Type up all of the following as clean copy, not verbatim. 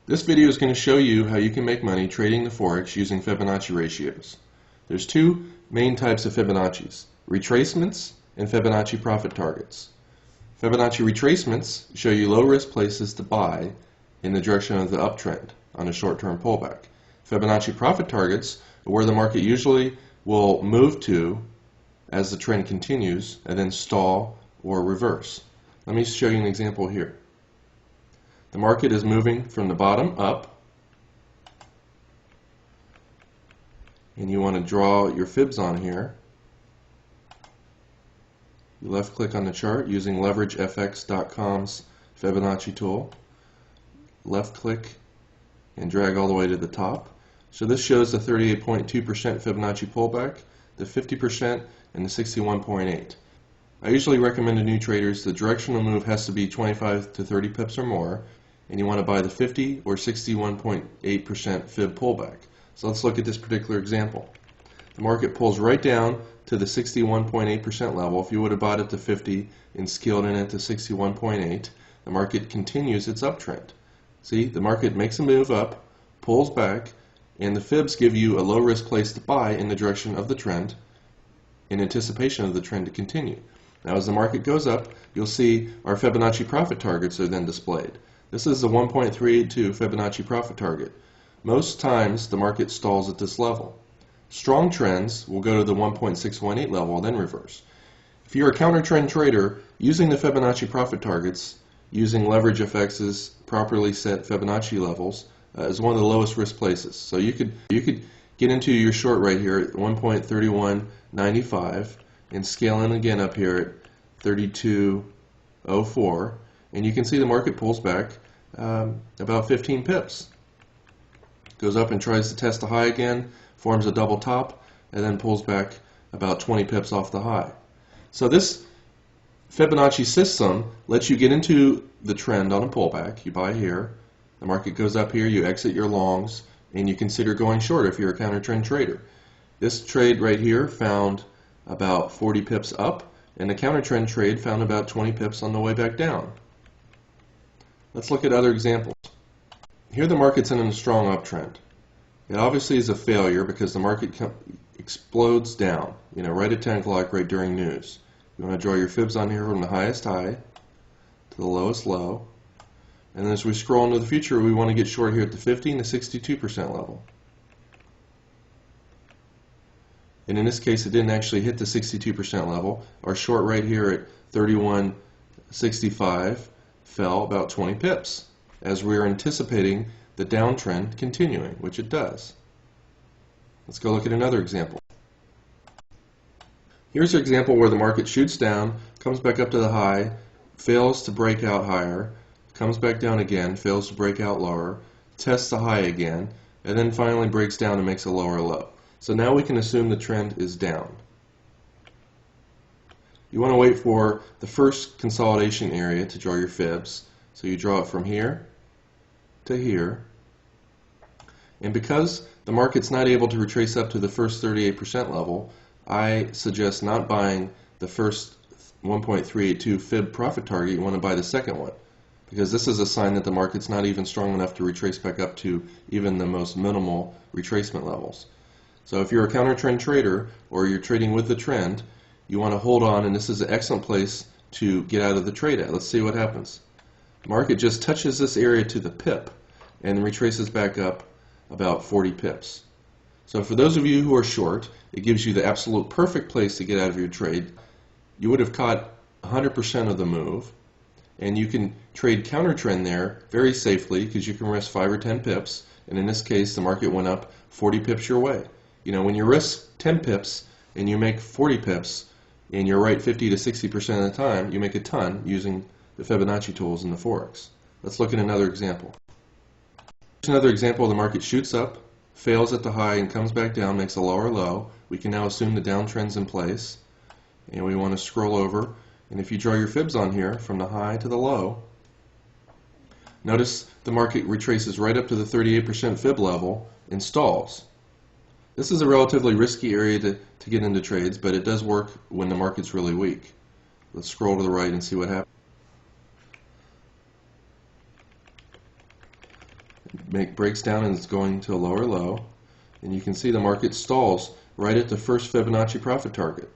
This video is going to show you how you can make money trading the Forex using Fibonacci ratios. There's two main types of Fibonacci's, retracements and Fibonacci profit targets. Fibonacci retracements show you low-risk places to buy in the direction of the uptrend on a short-term pullback. Fibonacci profit targets are where the market usually will move to as the trend continues and then stall or reverse. Let me show you an example here. The market is moving from the bottom up, and you want to draw your fibs on here. You left click on the chart using leveragefx.com's Fibonacci tool. Left click and drag all the way to the top. So this shows the 38.2% Fibonacci pullback, the 50%, and the 61.8. I usually recommend to new traders the directional move has to be 25 to 30 pips or more, and you want to buy the 50 or 61.8% fib pullback. So let's look at this particular example. The market pulls right down to the 61.8% level. If you would have bought it to 50 and scaled in it to 61.8, the market continues its uptrend. See, the market makes a move up, pulls back, and the fibs give you a low risk place to buy in the direction of the trend in anticipation of the trend to continue. Now as the market goes up, you'll see our Fibonacci profit targets are then displayed. This is the 1.382 Fibonacci profit target. Most times the market stalls at this level. Strong trends will go to the 1.618 level and then reverse. If you're a counter trend trader, using the Fibonacci profit targets, using LeverageFX's properly set Fibonacci levels is one of the lowest risk places. So you could get into your short right here at 1.3195 and scale in again up here at 3204, and you can see the market pulls back about 15 pips. Goes up and tries to test the high again, forms a double top, and then pulls back about 20 pips off the high. So this Fibonacci system lets you get into the trend on a pullback. You buy here, the market goes up here, you exit your longs, and you consider going short if you're a counter trend trader. This trade right here found about 40 pips up, and the counter trend trade found about 20 pips on the way back down. Let's look at other examples. Here the market's in a strong uptrend. It obviously is a failure because the market explodes down, right at 10 o'clock, right during news. You want to draw your fibs on here from the highest high to the lowest low. And as we scroll into the future, we want to get short here at the 50 and the 62% level. And in this case, it didn't actually hit the 62% level. Our short right here at 31.65 fell about 20 pips as we are anticipating the downtrend continuing, which it does. Let's go look at another example. Here's an example where the market shoots down, comes back up to the high, fails to break out higher, comes back down again, fails to break out lower, tests the high again, and then finally breaks down and makes a lower low. So now we can assume the trend is down. You want to wait for the first consolidation area to draw your fibs. So you draw it from here to here. And because the market's not able to retrace up to the first 38% level, I suggest not buying the first 1.382 fib profit target. You want to buy the second one, because this is a sign that the market's not even strong enough to retrace back up to even the most minimal retracement levels. So if you're a counter trend trader or you're trading with the trend, you want to hold on, and this is an excellent place to get out of the trade at. Let's see what happens. The market just touches this area to the pip and retraces back up about 40 pips. So for those of you who are short, it gives you the absolute perfect place to get out of your trade. You would have caught 100% of the move, and you can trade counter trend there very safely because you can risk 5 or 10 pips, and in this case the market went up 40 pips your way. When you risk 10 pips and you make 40 pips and you're right 50 to 60% of the time, you make a ton using the Fibonacci tools in the Forex. Let's look at another example. Here's another example. The market shoots up, fails at the high, and comes back down, makes a lower low. We can now assume the downtrend's in place, and we want to scroll over. And if you draw your fibs on here from the high to the low, notice the market retraces right up to the 38% fib level and stalls. This is a relatively risky area to get into trades, but it does work when the market's really weak. Let's scroll to the right and see what happens. breaks down and it's going to a lower low, and you can see the market stalls right at the first Fibonacci profit target.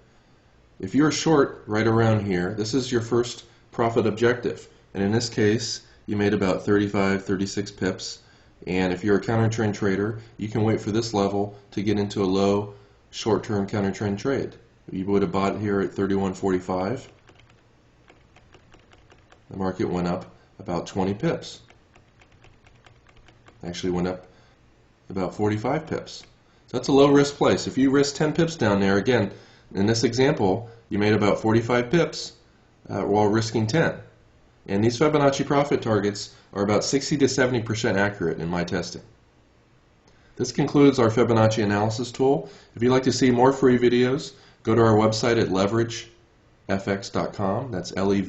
If you're short right around here, this is your first profit objective, and in this case you made about 36 pips, and if you're a counter trend trader, you can wait for this level to get into a low short-term counter trend trade. You would have bought here at 31.45. The market went up about 20 pips. Actually went up about 45 pips. So that's a low risk place. If you risk 10 pips down there, again, in this example, you made about 45 pips while risking 10. And these Fibonacci profit targets are about 60 to 70% accurate in my testing. This concludes our Fibonacci analysis tool. If you'd like to see more free videos, go to our website at leveragefx.com. That's LEV